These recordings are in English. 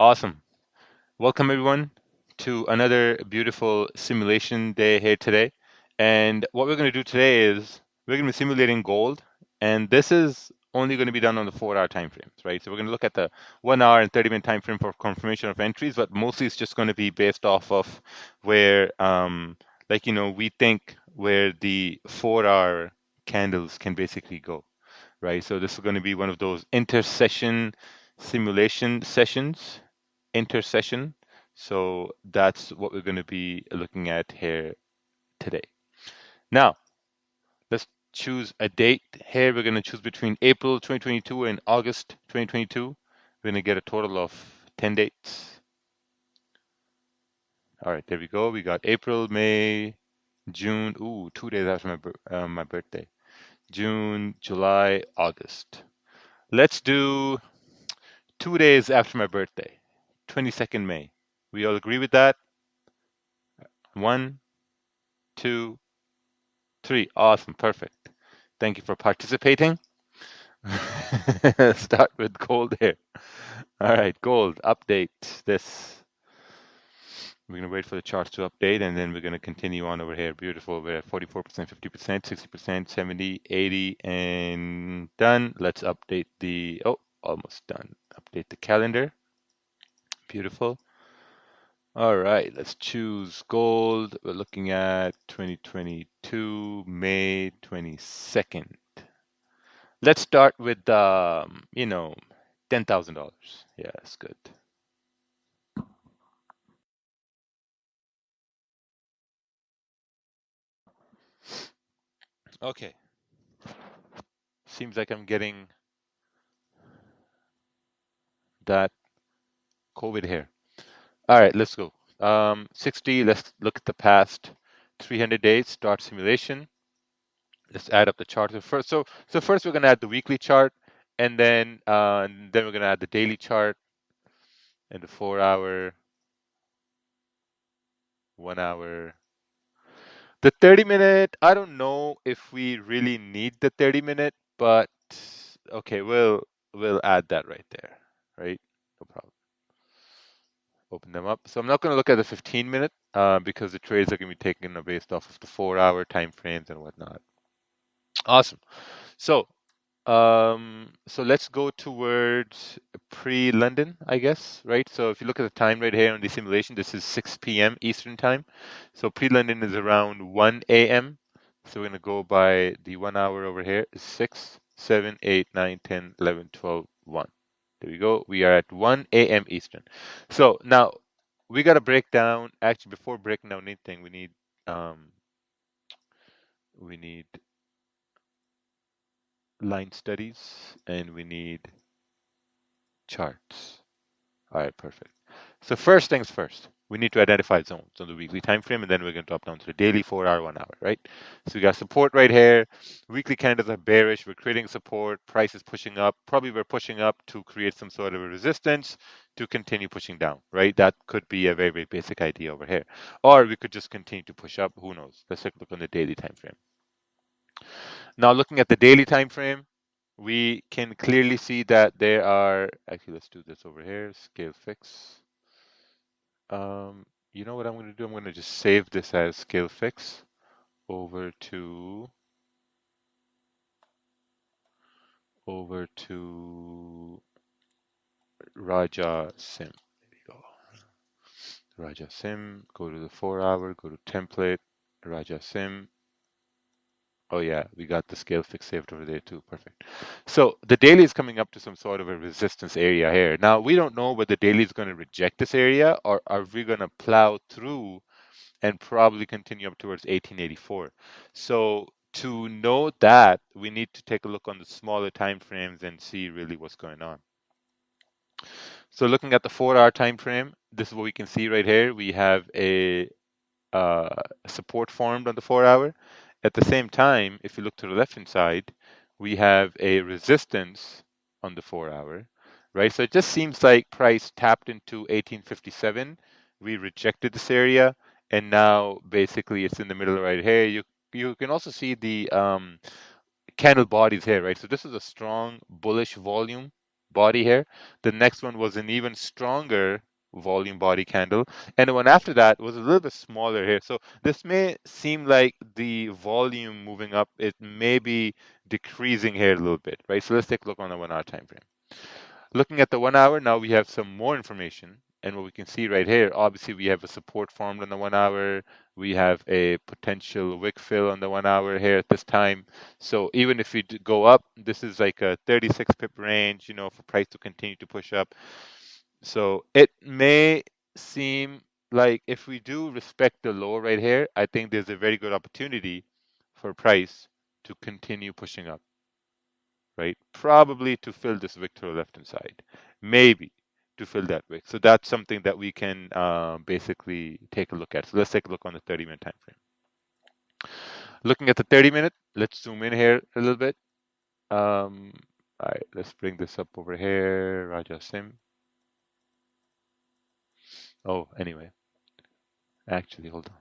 Awesome. Welcome everyone to another beautiful simulation day here today. And what we're going to do today is we're going to be simulating gold, and this is only going to be done on the 4-hour time frames, right? So we're going to look at the 1 hour and 30-minute time frame for confirmation of entries, but mostly it's just going to be based off of where, we think where the 4-hour candles can basically go, right? So this is going to be one of those intersession simulation sessions, intersession. So that's what we're going to be looking at here today. Now, let's choose a date here. We're going to choose between April 2022 and August 2022. We're going to get a total of 10 dates. All right, there we go. We got April, May, June. Ooh, 2 days after my birthday. June, July, August. Let's do 2 days after my birthday, 22nd May. We all agree with that? 1, 2, 3. Awesome. Perfect. Thank you for participating. Start with gold here. All right, gold. Update this. We're going to wait for the charts to update, and then we're going to continue on over here. Beautiful. We're at 44%, 50%, 60%, 70, 80, and done. Let's update the, oh, almost done. Update the calendar. Beautiful. All right, let's choose gold. We're looking at 2022, May 22nd. Let's start with $10,000. Yeah, that's good. Okay. Seems like I'm getting that COVID here. All right, let's go. 60, let's look at the past 300 days, start simulation. Let's add up the chart first. So first we're going to add the weekly chart, and then we're going to add the daily chart and the 4-hour, 1 hour. The 30-minute, I don't know if we really need the 30-minute, but okay, we'll add that right there, right? No problem. Open them up. So I'm not going to look at the 15-minute because the trades are going to be taken based off of the 4-hour time frames and whatnot. Awesome. So let's go towards pre-London, I guess, right? So if you look at the time right here on the simulation, this is 6 p.m. Eastern time. So pre-London is around 1 a.m. So we're going to go by the 1 hour over here. 6, 7, 8, 9, 10, 11, 12, 1. There we go. We are at 1 a.m. Eastern. So now we got to break down. Actually, before breaking down anything, we need line studies and we need charts. All right, perfect. So first things first, we need to identify zones on the weekly time frame, and then we're going to drop down to the daily 4-hour, 1 hour, right? So we got support right here. Weekly candles are bearish. We're creating support. Price is pushing up. Probably we're pushing up to create some sort of a resistance to continue pushing down, right? That could be a very, very basic idea over here. Or we could just continue to push up. Who knows? Let's take a look on the daily time frame. Now, looking at the daily time frame, we can clearly see that there are, actually, let's do this over here, scale fix. You know what I'm going to do? I'm going to just save this as scale fix over to Raja Sim. There we go. Raja Sim, go to the 4-hour, go to template, Raja Sim. Oh yeah, we got the scale fix saved over there too. Perfect. So the daily is coming up to some sort of a resistance area here. Now we don't know whether the daily is going to reject this area or are we going to plow through and probably continue up towards 1884. So to know that, we need to take a look on the smaller time frames and see really what's going on. So looking at the 4-hour time frame, this is what we can see right here. We have a support formed on the 4-hour. At the same time, if you look to the left-hand side, we have a resistance on the 4-hour, right? So it just seems like price tapped into 1857. We rejected this area, and now basically it's in the middle right here. You can also see the candle bodies here, right? So this is a strong bullish volume body here. The next one was an even stronger volume body candle, and the one after that was a little bit smaller here. So this may seem like the volume moving up, it may be decreasing here a little bit, right? So let's take a look on the 1 hour time frame. Looking at the 1 hour, now we have some more information. And what we can see right here, obviously we have a support formed on the 1 hour. We have a potential wick fill on the 1 hour here at this time. So even if we go up, this is like a 36 pip range, for price to continue to push up. So it may seem like if we do respect the low right here, I think there's a very good opportunity for price to continue pushing up, right? Probably to fill this wick to the left-hand side, maybe to fill that wick. So that's something that we can basically take a look at. So let's take a look on the 30-minute time frame. Looking at the 30-minute, let's zoom in here a little bit. All right, let's bring this up over here, Raja Sim. Oh, anyway, actually, hold on.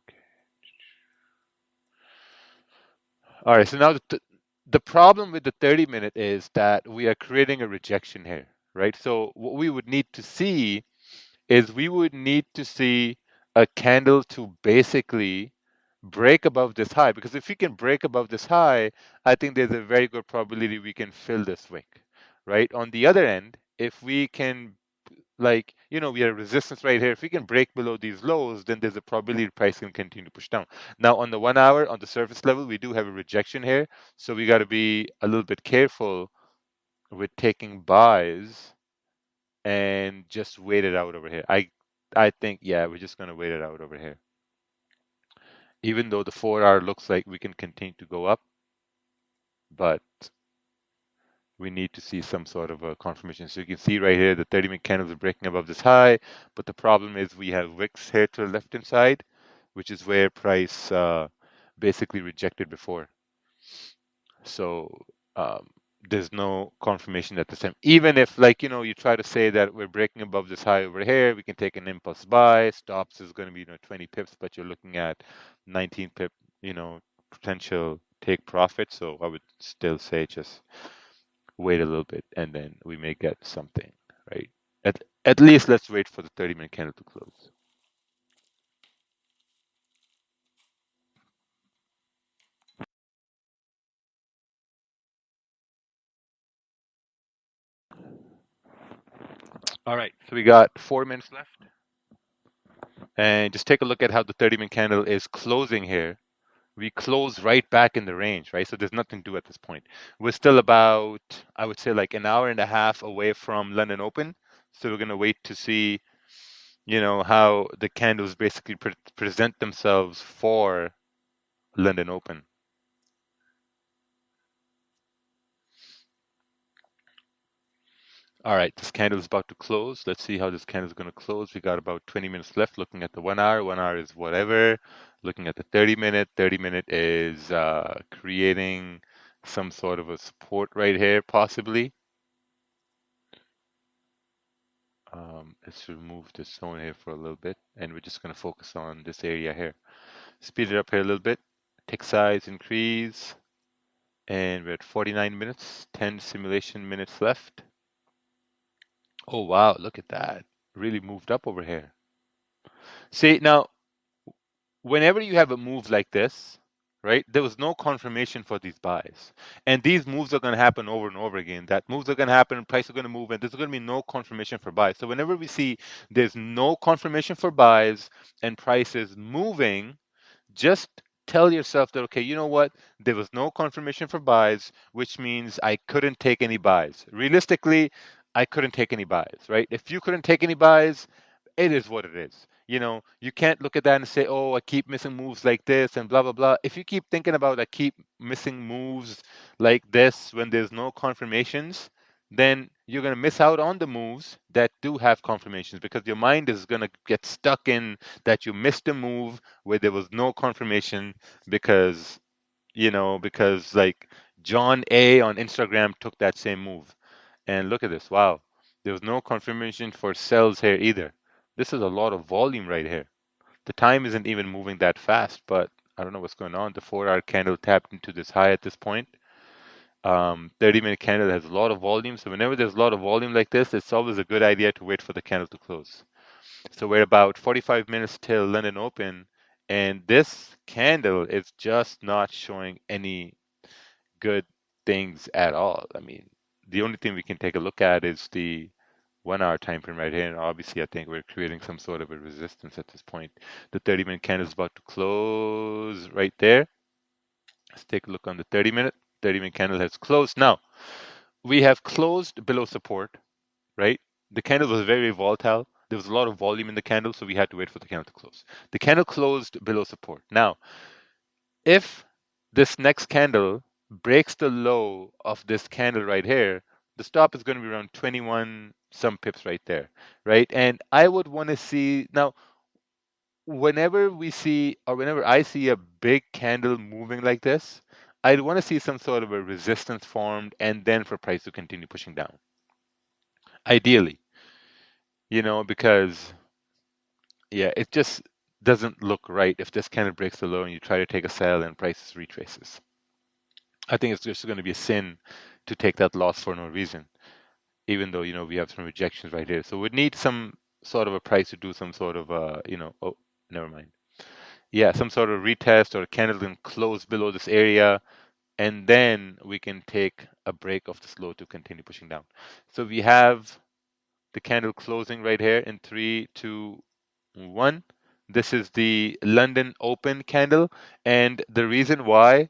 Okay. All right, so now the problem with the 30-minute is that we are creating a rejection here, right? So what we would need to see is we would need to see a candle to basically break above this high, because if we can break above this high, I think there's a very good probability we can fill this wick, right? On the other end, if we can, like, we have resistance right here. If we can break below these lows, then there's a probability the price can continue to push down. Now, on the 1 hour, on the surface level, we do have a rejection here. So we got to be a little bit careful with taking buys and just wait it out over here. I think, yeah, we're just going to wait it out over here. Even though the 4 hour looks like we can continue to go up, but we need to see some sort of a confirmation. So you can see right here, the 30-minute candles are breaking above this high, but the problem is we have wicks here to the left-hand side, which is where price basically rejected before. So there's no confirmation at this time. Even if, like, you try to say that we're breaking above this high over here, we can take an impulse buy. Stops is going to be 20 pips, but you're looking at 19 pip, potential take profit. So I would still say just wait a little bit and then we may get something, right? At least let's wait for the 30-minute candle to close. All right, so we got 4 minutes left. And just take a look at how the 30-minute candle is closing here. We close right back in the range, right? So there's nothing to do at this point. We're still about, I would say, like an hour and a half away from London Open. So we're going to wait to see, how the candles basically present themselves for London Open. All right, this candle is about to close. Let's see how this candle is going to close. We got about 20 minutes left. Looking at the 1 hour, 1 hour is whatever. Looking at the 30-minute, 30-minute is creating some sort of a support right here, possibly. Let's remove this zone here for a little bit, and we're just going to focus on this area here. Speed it up here a little bit. Tick size increase, and we're at 49 minutes, 10 simulation minutes left. Oh, wow, look at that. Really moved up over here. See, now, whenever you have a move like this, right, there was no confirmation for these buys. And these moves are going to happen over and over again. That moves are going to happen, price are going to move, and there's going to be no confirmation for buys. So whenever we see there's no confirmation for buys and price is moving, just tell yourself that, okay, you know what? There was no confirmation for buys, which means I couldn't take any buys. Realistically, I couldn't take any buys, right? If you couldn't take any buys, it is what it is. You can't look at that and say, oh, I keep missing moves like this and blah, blah, blah. If you keep thinking about I keep missing moves like this when there's no confirmations, then you're going to miss out on the moves that do have confirmations, because your mind is going to get stuck in that you missed a move where there was no confirmation because, because like John A on Instagram took that same move. And look at this. Wow. There was no confirmation for sells here either. This is a lot of volume right here. The time isn't even moving that fast, but I don't know what's going on. The 4 hour candle tapped into this high at this point. 30-minute candle has a lot of volume. So whenever there's a lot of volume like this, it's always a good idea to wait for the candle to close. So we're about 45 minutes till London Open, and this candle is just not showing any good things at all. I mean, the only thing we can take a look at is the 1 hour time frame right here. And obviously, I think we're creating some sort of a resistance at this point. The 30-minute candle is about to close right there. Let's take a look on the 30-minute. 30-minute candle has closed. Now, we have closed below support, right? The candle was very volatile. There was a lot of volume in the candle, so we had to wait for the candle to close. The candle closed below support. Now, if this next candle breaks the low of this candle right here, the stop is going to be around 21 some pips right there, right? And I would want to see now, whenever we see or whenever I see a big candle moving like this, I'd want to see some sort of a resistance formed and then for price to continue pushing down. Ideally, because yeah, it just doesn't look right if this candle breaks the low and you try to take a sell and prices retraces. I think it's just going to be a sin to take that loss for no reason, even though, we have some rejections right here. So we need some sort of a price to do some sort of, oh, never mind. Yeah, some sort of retest or a candle can close below this area, and then we can take a break of this low to continue pushing down. So we have the candle closing right here in 3, 2, 1. This is the London Open candle, and the reason why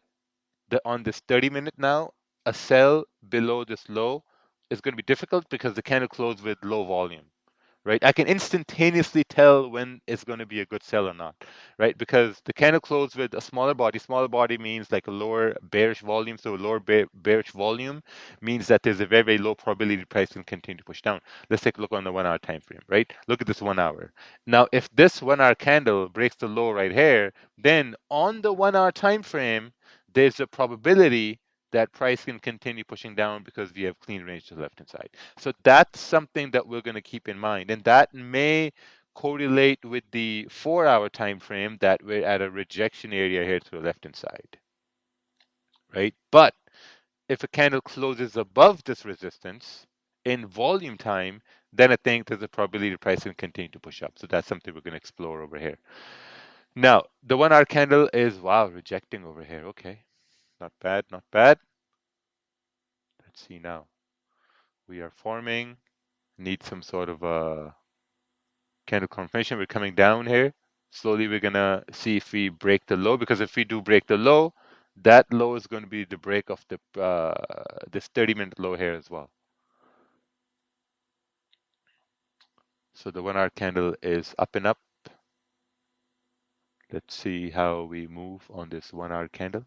on this 30-minute now, a sell below this low is going to be difficult because the candle closed with low volume, right? I can instantaneously tell when it's going to be a good sell or not, right? Because the candle closed with a smaller body. Smaller body means like a lower bearish volume. So lower bearish volume means that there's a very, very low probability price can continue to push down. Let's take a look on the 1 hour time frame, right? Look at this 1 hour. Now, if this 1 hour candle breaks the low right here, then on the 1 hour time frame, there's a probability that price can continue pushing down because we have clean range to the left hand side. So that's something that we're going to keep in mind, and that may correlate with the 4 hour time frame that we're at a rejection area here to the left hand side, right? But if a candle closes above this resistance in volume time, then I think there's a probability the price can continue to push up. So that's something we're going to explore over here. Now, the 1 hour candle is, wow, rejecting over here. Okay, not bad, not bad. Let's see now. We are forming, need some sort of a candle confirmation. We're coming down here. Slowly, we're gonna see if we break the low, because if we do break the low, that low is going to be the break of the this 30-minute low here as well. So the 1 hour candle is up and up. Let's see how we move on this 1 hour candle.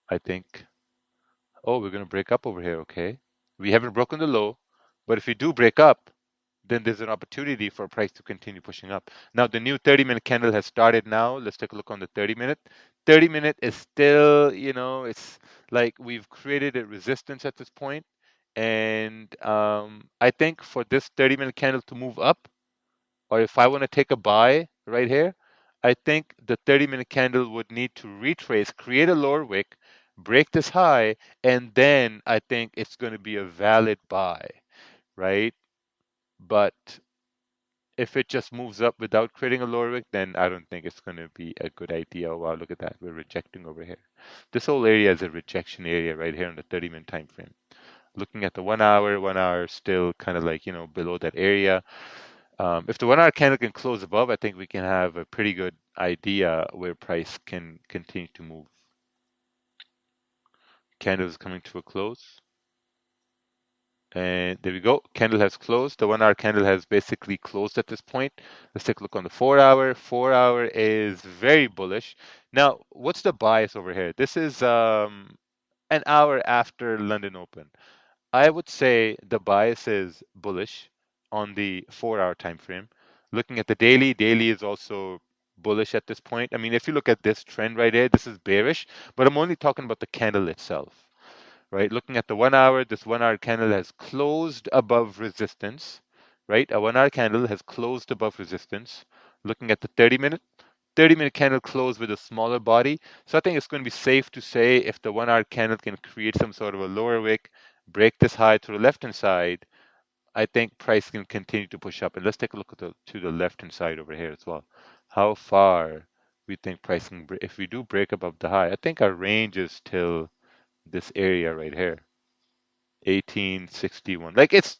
I think, oh, we're gonna break up over here. Okay, we haven't broken the low, but if we do break up, then there's an opportunity for price to continue pushing up. Now, the new 30-minute candle has started now. Let's take a look on the 30-minute. 30-minute is still, it's like we've created a resistance at this point. And I think for this 30-minute candle to move up, or if I want to take a buy right here, I think the 30-minute candle would need to retrace, create a lower wick, break this high, and then I think it's going to be a valid buy, right? But if it just moves up without creating a lower wick, then I don't think it's going to be a good idea. Oh, wow, look at that. We're rejecting over here. This whole area is a rejection area right here on the 30-minute time frame. Looking at the 1 hour still kind of like, below that area. If the 1 hour candle can close above, I think we can have a pretty good idea where price can continue to move. Candle is coming to a close. And there we go. Candle has closed. The 1 hour candle has basically closed at this point. Let's take a look on the 4 hour. 4 hour is very bullish. Now, what's the bias over here? This is an hour after London Open. I would say the bias is bullish on the 4 hour time frame. Looking at the daily, daily is also bullish at this point. I mean, if you look at this trend right here, this is bearish, but I'm only talking about the candle itself, right? Looking at the 1 hour, this 1 hour candle has closed above resistance, right? A 1 hour candle has closed above resistance. Looking at the 30-minute, 30-minute candle closed with a smaller body. So I think it's going to be safe to say if the 1 hour candle can create some sort of a lower wick, break this high to the left hand side, I think price can continue to push up. And let's take a look at to the left hand side over here as well. How far we think price can if we do break above the high. I think our range is till this area right here. 1861. Like it's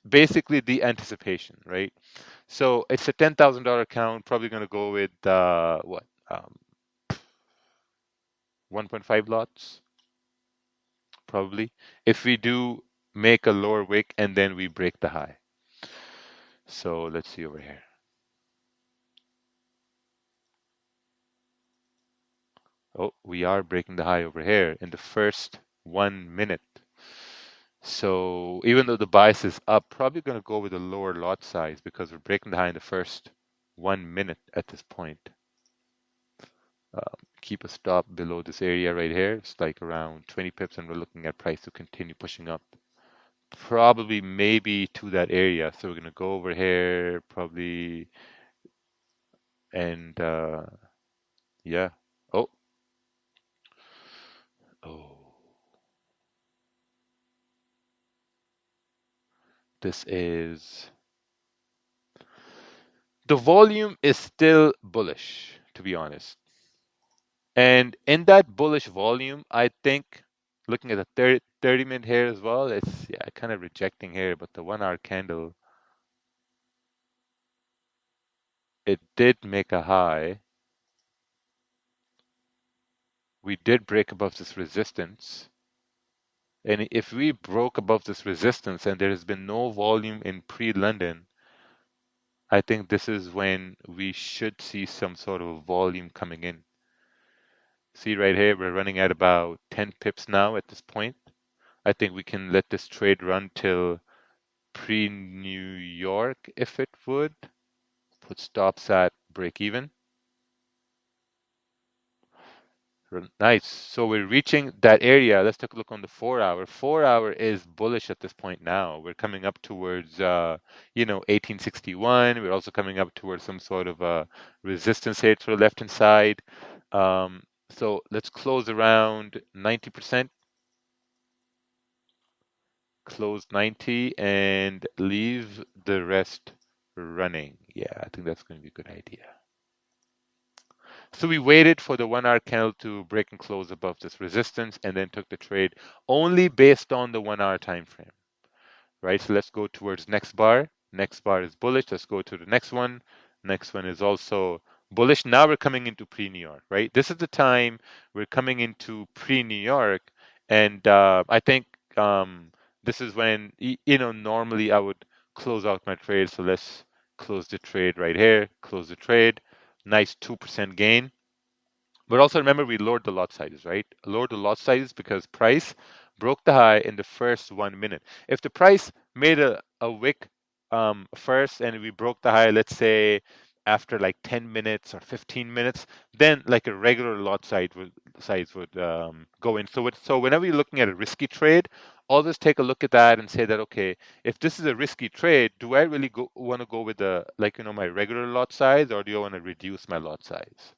basically the anticipation, right? So it's a $10,000 account, probably going to go with what? 1.5 lots, probably. If we do make a lower wick and then we break the high. So let's see over here. Oh, we are breaking the high over here in the first 1 minute. So even though the bias is up, probably going to go with a lower lot size because we're breaking the high in the first 1 minute at this point. Keep a stop below this area right here. It's like around 20 pips, and we're looking at price to continue pushing up. Probably maybe to that area. So we're going to go over here, probably, and yeah. Oh, oh. This is the volume is still bullish, to be honest. And in that bullish volume, I think looking at the 30-minute here as well, it's yeah, kind of rejecting here, but the 1 hour candle, it did make a high. We did break above this resistance. And if we broke above this resistance and there has been no volume in pre-London, I think this is when we should see some sort of volume coming in. See right here, we're running at about 10 pips now at this point. I think we can let this trade run till pre-New York if it would. Put stops at break even. Nice. So we're reaching that area. Let's take a look on the 4 hour. 4 hour is bullish at this point now. We're coming up towards, 1861. We're also coming up towards some sort of resistance here to the left-hand side. So let's close around 90%. Close 90 and leave the rest running. Yeah, I think that's going to be a good idea. So we waited for the 1 hour candle to break and close above this resistance and then took the trade only based on the 1 hour time frame, right? So let's go towards next bar. Next bar is bullish. Let's go to the next one. Next one is also bullish. Now we're coming into pre-New York, right? This is the time we're coming into pre-New York, and I think this is when normally I would close out my trade. So let's close the trade right here. Close the trade. Nice 2% gain. But also remember we lowered the lot sizes, right? Lowered the lot sizes because price broke the high in the first 1 minute. If the price made a wick first and we broke the high, let's say after like 10 minutes or 15 minutes, then like a regular lot size would go in. So whenever you're looking at a risky trade, always take a look at that and say that, okay, if this is a risky trade, do I really want to go with the my regular lot size, or do I want to reduce my lot size?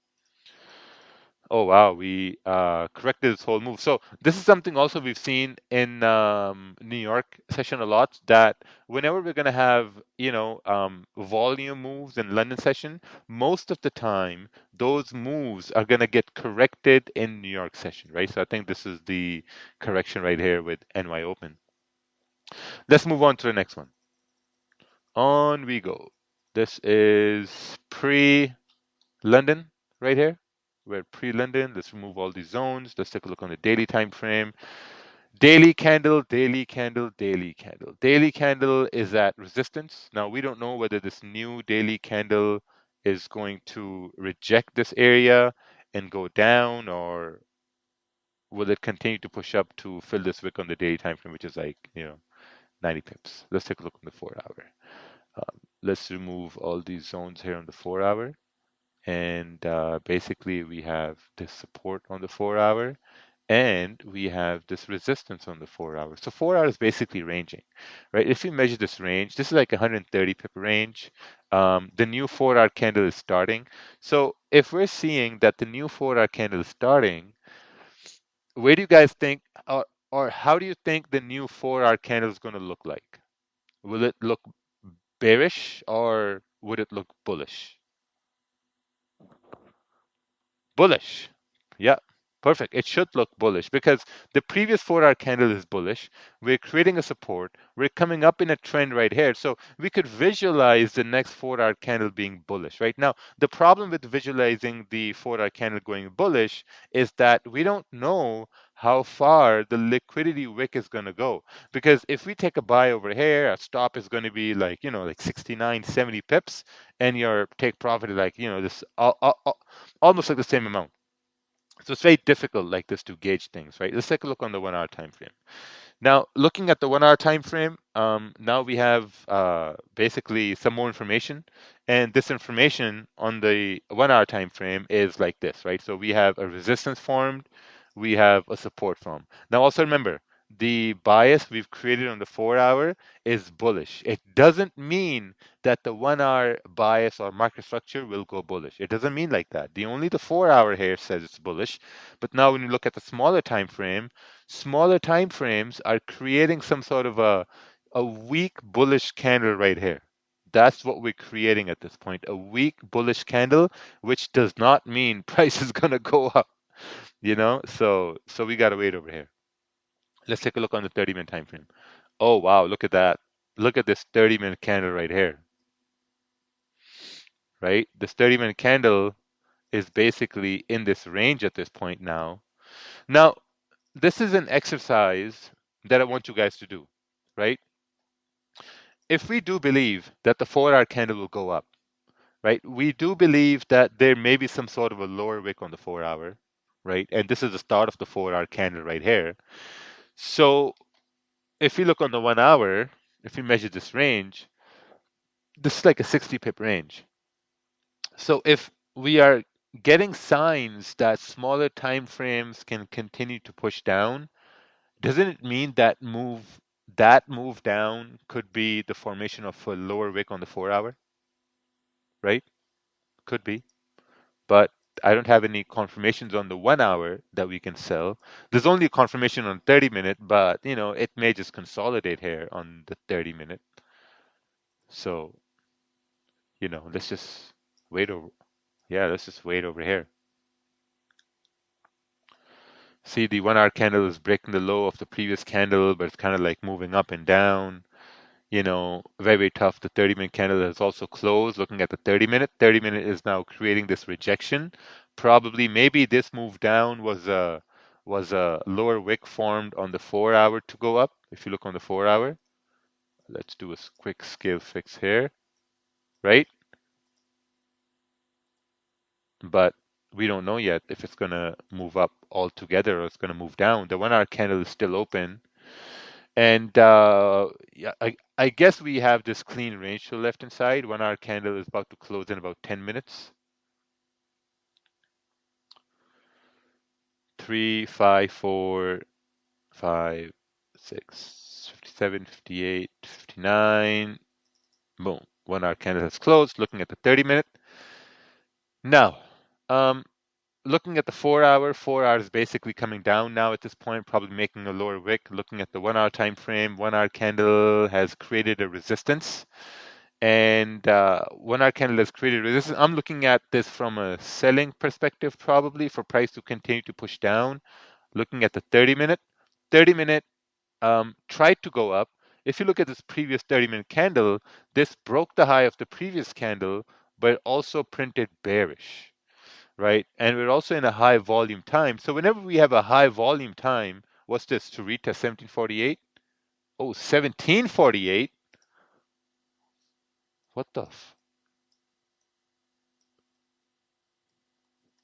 Oh wow, we corrected this whole move. So this is something also we've seen in New York session a lot, that whenever we're going to have, volume moves in London session, most of the time those moves are going to get corrected in New York session, right? So I think this is the correction right here with NY Open. Let's move on to the next one. On we go. This is pre-London right here. We're pre-London. Let's remove all these zones. Let's take a look on the daily time frame. Daily candle, daily candle, daily candle. Daily candle is at resistance. Now we don't know whether this new daily candle is going to reject this area and go down, or will it continue to push up to fill this wick on the daily time frame, which is like 90 pips. Let's take a look on the 4 hour. Let's remove all these zones here on the 4 hour. And basically we have this support on the 4 hour, and we have this resistance on the 4 hour. So 4 hours is basically ranging, right? If we measure this range, this is like 130 pip range. The new 4 hour candle is starting. So if we're seeing that the new 4 hour candle is starting, where do you guys think, or how do you think the new 4 hour candle is going to look like? Will it look bearish or would it look bullish? Bullish. Yeah, perfect. It should look bullish because the previous 4 hour candle is bullish. We're creating a support. We're coming up in a trend right here. So we could visualize the next 4 hour candle being bullish. Right now, the problem with visualizing the 4 hour candle going bullish is that we don't know how far the liquidity wick is going to go. Because if we take a buy over here, a stop is going to be like, like 69, 70 pips, and your take profit is like, this almost like the same amount. So it's very difficult like this to gauge things, right? Let's take a look on the 1 hour time frame. Now, looking at the 1 hour time frame, now we have basically some more information, and this information on the 1 hour time frame is like this, right? So we have a resistance formed, we have a support formed. Now, also remember, the bias we've created on the 4 hour is bullish. It doesn't mean that the 1 hour bias or market structure will go bullish. It doesn't mean like that. The 4 hour here says it's bullish, but now when you look at the smaller time frames are creating some sort of a weak bullish candle right here. That's what we're creating at this point, a weak bullish candle, which does not mean price is going to go up, so we got to wait over here. Let's take a look on the 30-minute time frame. Oh wow, look at that. Look at this 30-minute candle right here, right? This 30-minute candle is basically in this range at this point now. Now, this is an exercise that I want you guys to do, right? If we do believe that the 4 hour candle will go up, right? We do believe that there may be some sort of a lower wick on the 4 hour, right? And this is the start of the 4 hour candle right here. So if we look on the 1 hour, if we measure this range, this is like a 60 pip range. So if we are getting signs that smaller time frames can continue to push down, doesn't it mean that move down could be the formation of a lower wick on the 4 hour, right? Could be. But I don't have any confirmations on the 1 hour that we can sell. There's only a confirmation on 30-minute, but it may just consolidate here on the 30-minute. So, let's just wait over. Yeah, let's just wait over here. See, the 1 hour candle is breaking the low of the previous candle, but it's kind of like moving up and down. Very, very tough. The 30-minute candle has also closed. Looking at the 30-minute, 30-minute is now creating this rejection. Probably, maybe this move down was a lower wick formed on the 4 hour to go up. If you look on the 4 hour, let's do a quick scale fix here, right? But we don't know yet if it's gonna move up altogether or it's gonna move down. The 1 hour candle is still open. And yeah, I guess we have this clean range to the left hand side. 1 hour candle is about to close in about 10 minutes. 3, 5, 4, 5, 6, 57, 58, 59. Boom. 1 hour candle has closed. Looking at the 30-minute. Now, um, looking at the 4 hour, 4 hours is basically coming down now at this point, probably making a lower wick. Looking at the 1 hour time frame, 1 hour candle has created a resistance. And 1 hour candle has created resistance. I'm looking at this from a selling perspective, probably for price to continue to push down. Looking at the 30-minute, 30-minute tried to go up. If you look at this previous 30-minute candle, this broke the high of the previous candle, but also printed bearish, right? And we're also in a high volume time. So whenever we have a high volume time, what's this to retest 1748? Oh, 1748. What the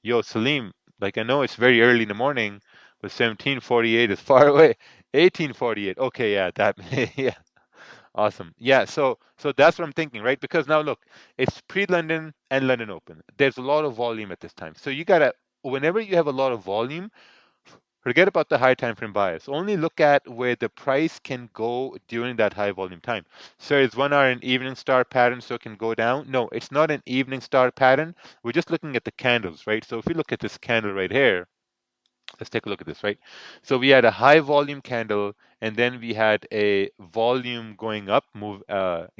Yo, Salim, like I know it's very early in the morning, but 1748 is far away. 1848. Okay, yeah, that yeah, awesome. Yeah, so that's what I'm thinking, right? Because now look, it's pre-London and London Open. There's a lot of volume at this time. So you gotta whenever you have a lot of volume, Forget about the high time frame bias. Only look at where the price can go during that high volume time. So is 1 hour an evening star pattern so it can go down? No, it's not an evening star pattern. We're just looking at the candles, right? So if we look at this candle right here, let's take a look at this, right? So we had a high volume candle, and then we had a volume going up,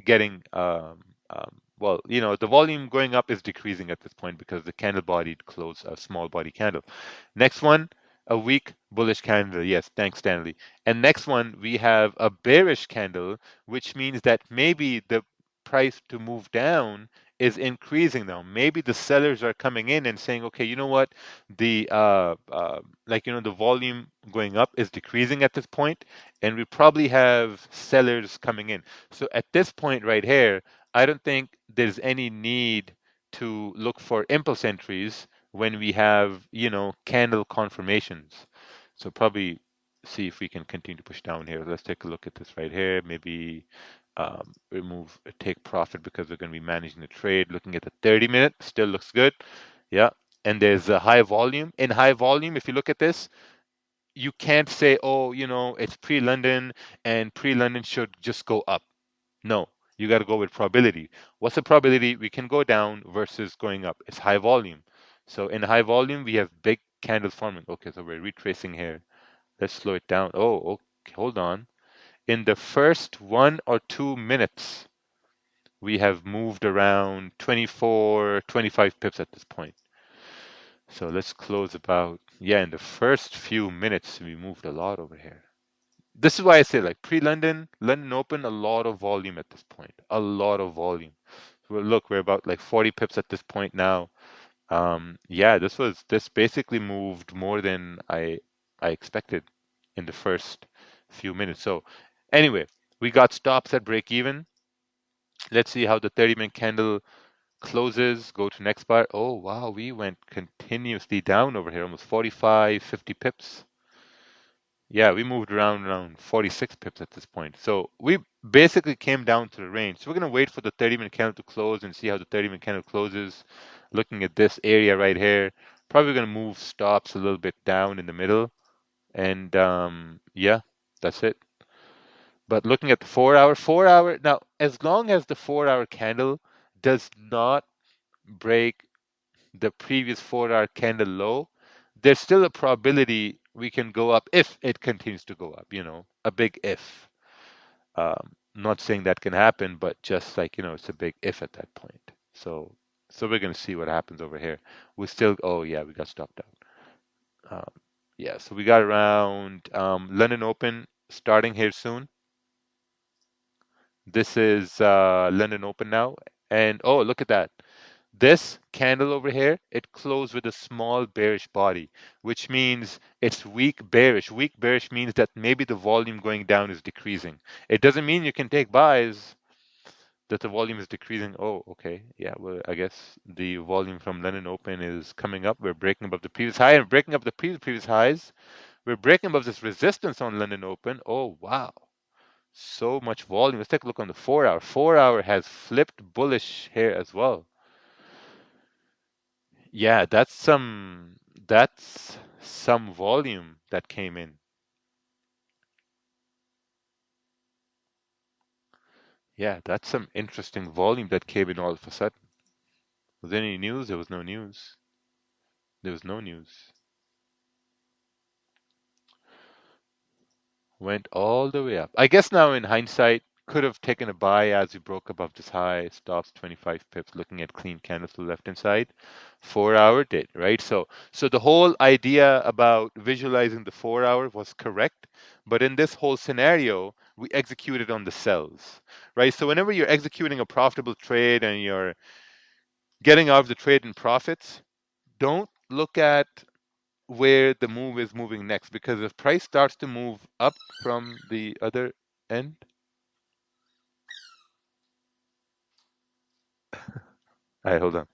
getting, well, the volume going up is decreasing at this point because the candle body closed a small body candle. Next one, a weak bullish candle. Yes, thanks, Stanley. And next one, we have a bearish candle, which means that maybe the price to move down is increasing now. Maybe the sellers are coming in and saying, okay, you know what? The the volume going up is decreasing at this point, and we probably have sellers coming in. So at this point right here, I don't think there's any need to look for impulse entries when we have, candle confirmations. So probably see if we can continue to push down here. Let's take a look at this right here. Maybe remove, take profit because we're going to be managing the trade. Looking at the 30-minute, still looks good. Yeah. And there's a high volume. In high volume, if you look at this, you can't say, oh, it's pre-London and pre-London should just go up. No, you got to go with probability. What's the probability we can go down versus going up? It's high volume. So in high volume, we have big candles forming. Okay, so we're retracing here. Let's slow it down. Oh, okay, hold on. In the first 1 or 2 minutes, we have moved around 24, 25 pips at this point. So let's close about, yeah, in the first few minutes, we moved a lot over here. This is why I say, like, pre-London, London Open, a lot of volume at this point. A lot of volume. Well, look, we're about like 40 pips at this point now. Yeah, this basically moved more than I expected in the first few minutes. So anyway, we got stops at break even. Let's see how the 30-minute candle closes. Go to next bar. Oh wow, we went continuously down over here, almost 45, 50 pips. Yeah, we moved around 46 pips at this point. So we basically came down to the range. So we're going to wait for the 30-minute candle to close and see how the 30-minute candle closes. Looking at this area right here, probably going to move stops a little bit down in the middle. And yeah, that's it. But looking at the 4 hour, now, as long as the 4 hour candle does not break the previous 4 hour candle low, there's still a probability we can go up if it continues to go up, a big if. Not saying that can happen, but just like, it's a big if at that point. So we're going to see what happens over here. We still, oh yeah, we got stopped out. Yeah, so we got around London Open starting here soon. This is London Open now. And oh, look at that. This candle over here, it closed with a small bearish body, which means it's weak bearish. Weak bearish means that maybe the volume going down is decreasing. It doesn't mean you can take buys that the volume is decreasing. Oh, okay. Yeah, well, I guess the volume from London Open is coming up. We're breaking above the previous high and breaking up the previous highs. We're breaking above this resistance on London Open. Oh, wow. So much volume. Let's take a look on the 4 hour. 4 hour has flipped bullish here as well. Yeah, that's some volume that came in. Yeah, that's some interesting volume that came in all of a sudden. Was there any news? There was no news. There was no news. Went all the way up. I guess now in hindsight, could have taken a buy as we broke above this high, stops 25 pips, looking at clean candles to the left hand side. 4 hour did, right? So the whole idea about visualizing the 4 hour was correct, but in this whole scenario, we executed on the sells, right? So whenever you're executing a profitable trade and you're getting out of the trade in profits, don't look at where the move is moving next, because if price starts to move up from the other end. All right, hold on.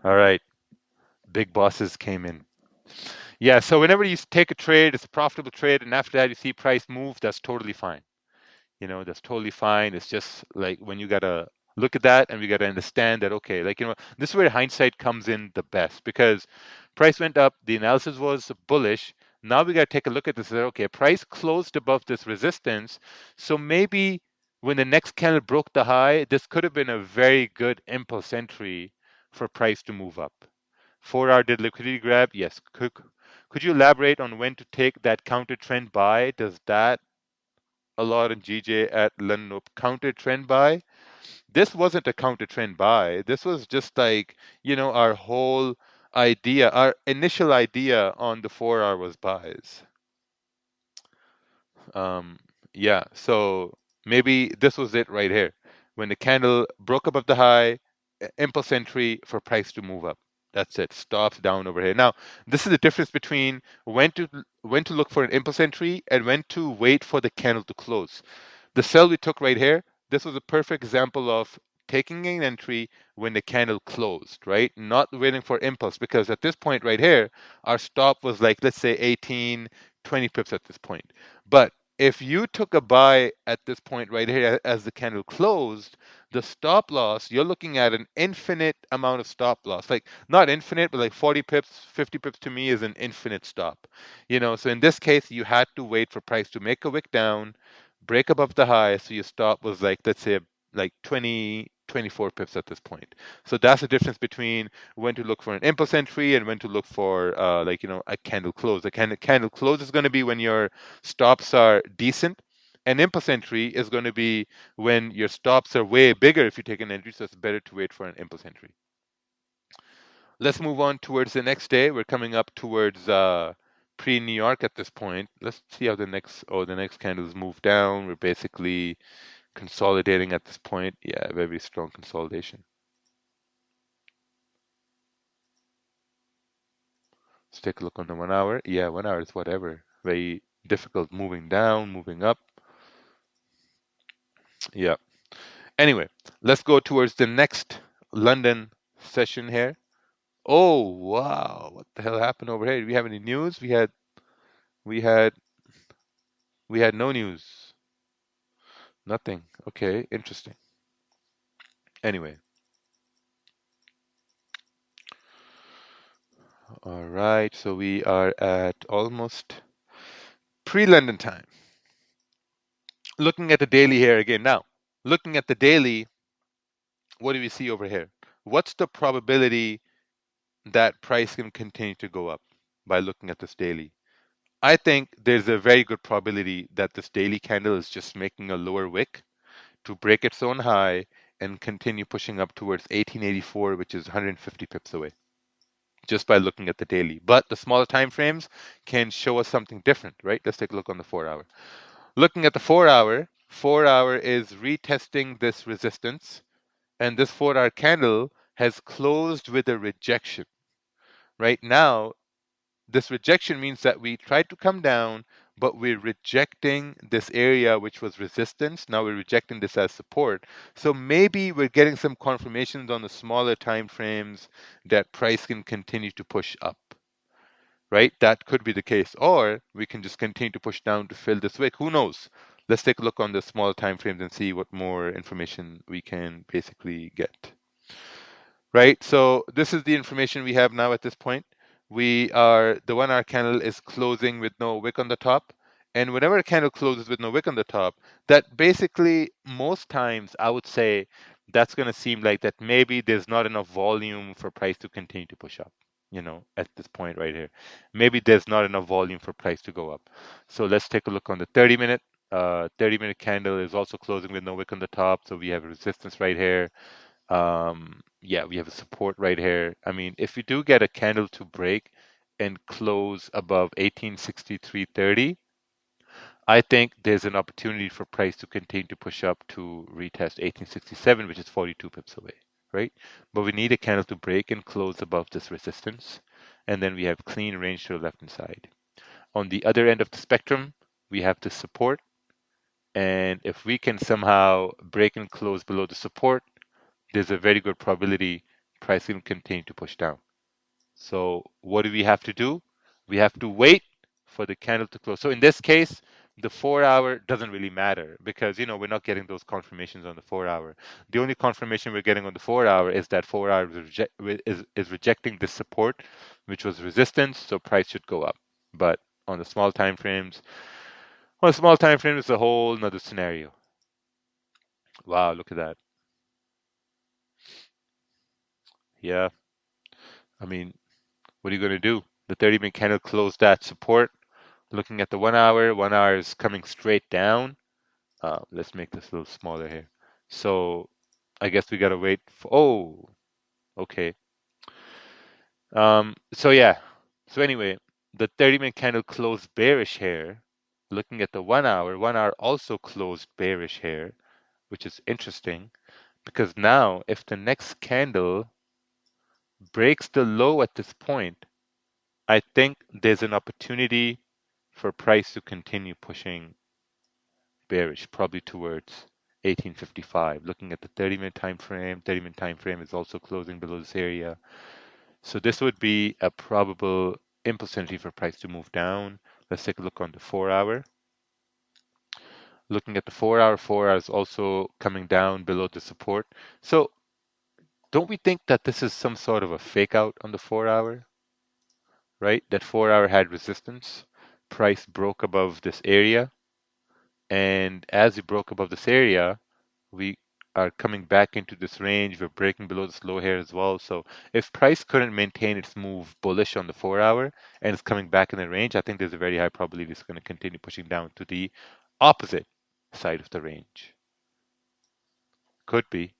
All right, big bosses came in. Yeah, so whenever you take a trade, it's a profitable trade, and after that you see price move, that's totally fine. That's totally fine. It's just like when you gotta look at that and we gotta understand that, okay, like, this is where hindsight comes in the best because price went up, the analysis was bullish. Now we gotta take a look at this and say, okay, price closed above this resistance. So maybe when the next candle broke the high, this could have been a very good impulse entry for price to move up. 4 hour did liquidity grab? Yes. Could you elaborate on when to take that counter trend buy? Does that a lot in GJ at London counter trend buy? This wasn't a counter trend buy. This was just like, our whole idea, our initial idea on the 4 hour was buys. Um, yeah, so maybe this was it right here. When the candle broke above the high, impulse entry for price to move up. That's it. Stops down over here. Now, this is the difference between when to look for an impulse entry and when to wait for the candle to close. The sell we took right here, this was a perfect example of taking an entry when the candle closed, right? Not waiting for impulse because at this point right here, our stop was like, let's say 18, 20 pips at this point. But if you took a buy at this point right here as the candle closed, the stop loss, you're looking at an infinite amount of stop loss. Like not infinite, but like 40 pips, 50 pips to me is an infinite stop. So in this case, you had to wait for price to make a wick down, break above the high, so your stop was like, let's say, like 20, 24 pips at this point. So that's the difference between when to look for an impulse entry and when to look for a candle close. A candle close is going to be when your stops are decent. An impulse entry is going to be when your stops are way bigger if you take an entry, so it's better to wait for an impulse entry. Let's move on towards the next day. We're coming up towards pre-New York at this point. Let's see how the next candles move down. We're basically consolidating at this point. Yeah, very strong consolidation. Let's take a look on the 1 hour. Yeah, 1 hour is whatever. Very difficult moving down, moving up. Yeah. Anyway, let's go towards the next London session here. Oh, wow. What the hell happened over here? Do we have any news? We had we had no news. Nothing. Okay, interesting. Anyway. All right, so we are at almost pre-London time. Looking at the daily here again. Now, looking at the daily, what do we see over here? What's the probability that price can continue to go up by looking at this daily? I think there's a very good probability that this daily candle is just making a lower wick to break its own high and continue pushing up towards 1884, which is 150 pips away, just by looking at the daily. But the smaller time frames can show us something different, right? Let's take a look on the 4 hour. Looking at the 4 hour, 4 hour is retesting this resistance, and this 4 hour candle has closed with a rejection. Right now, this rejection means that we tried to come down, but we're rejecting this area which was resistance. Now we're rejecting this as support. So maybe we're getting some confirmations on the smaller time frames that price can continue to push up. Right? That could be the case. Or we can just continue to push down to fill this wick. Who knows? Let's take a look on the small time frames and see what more information we can basically get. Right? So this is the information we have now at this point. The 1 hour candle is closing with no wick on the top. And whenever a candle closes with no wick on the top, that basically most times I would say that's going to seem like that maybe there's not enough volume for price to continue to push up, at this point right here. Maybe there's not enough volume for price to go up. So let's take a look on the 30-minute. 30-minute candle is also closing with no wick on the top. So we have a resistance right here. Yeah, we have a support right here. I mean, if we do get a candle to break and close above 1863.30, I think there's an opportunity for price to continue to push up to retest 1867, which is 42 pips away, right? But we need a candle to break and close above this resistance, and then we have clean range to the left hand side. On the other end of the spectrum, we have the support, and if we can somehow break and close below the support, there's a very good probability price can continue to push down. So what do we have to do? We have to wait for the candle to close. So in this case, the 4 hour doesn't really matter because we're not getting those confirmations on the 4 hour. The only confirmation we're getting on the 4 hour is that 4 hour is rejecting this support, which was resistance, so price should go up. But on the small time frames, well, small time frame is a whole nother scenario. Wow, look at that. Yeah, I mean, what are you going to do? The 30-minute candle closed that support. Looking at the 1 hour is coming straight down. Let's make this a little smaller here. So I guess we gotta wait for, oh, okay. So yeah. So anyway, the 30-minute candle closed bearish here. Looking at the 1 hour also closed bearish here, which is interesting because now if the next candle breaks the low at this point, I think there's an opportunity for price to continue pushing bearish, probably towards 1855. Looking at the 30-minute time frame, 30-minute time frame is also closing below this area. So this would be a probable impulse entry for price to move down. Let's take a look on the 4 hour. Looking at the 4 hour, 4 hour is also coming down below the support. So don't we think that this is some sort of a fake out on the 4 hour, right? That 4 hour had resistance. Price broke above this area. And as it broke above this area, we are coming back into this range. We're breaking below this low here as well. So if price couldn't maintain its move bullish on the 4 hour and it's coming back in the range, I think there's a very high probability it's going to continue pushing down to the opposite side of the range. Could be,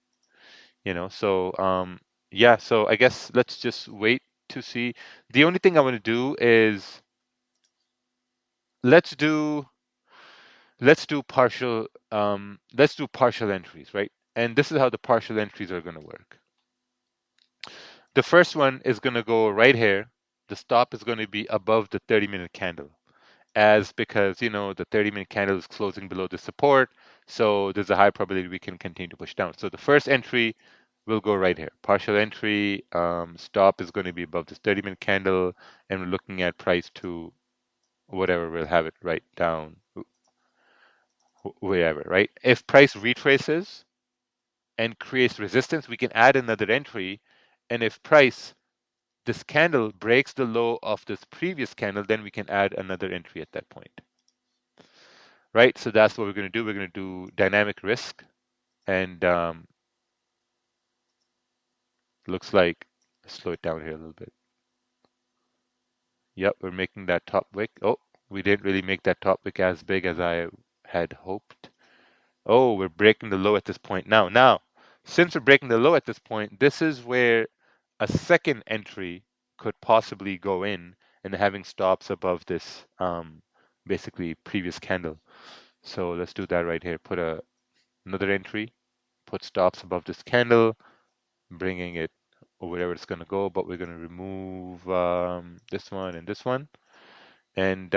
So yeah, so I guess let's just wait to see. The only thing I want to do is let's do let's do partial entries, right? And this is how the partial entries are going to work. The first one is going to go right here. The stop is going to be above the 30-minute candle, as because the 30-minute candle is closing below the support, so there's a high probability we can continue to push down. So the first entry will go right here. Partial entry, stop is going to be above this 30-minute candle, and we're looking at price to whatever, we'll have it right down wherever, right? If price retraces and creates resistance, we can add another entry, and if price this candle breaks the low of this previous candle, then we can add another entry at that point, right? So that's what we're going to do. We're going to do dynamic risk, and looks like, slow it down here a little bit. Yep, we're making that top wick. Oh, we didn't really make that top wick as big as I had hoped. Oh, we're breaking the low at this point now. Now, since we're breaking the low at this point, this is where a second entry could possibly go in and having stops above this basically previous candle. So let's do that right here. Put another entry, put stops above this candle, bringing it wherever it's going to go, but we're going to remove this one and this one. And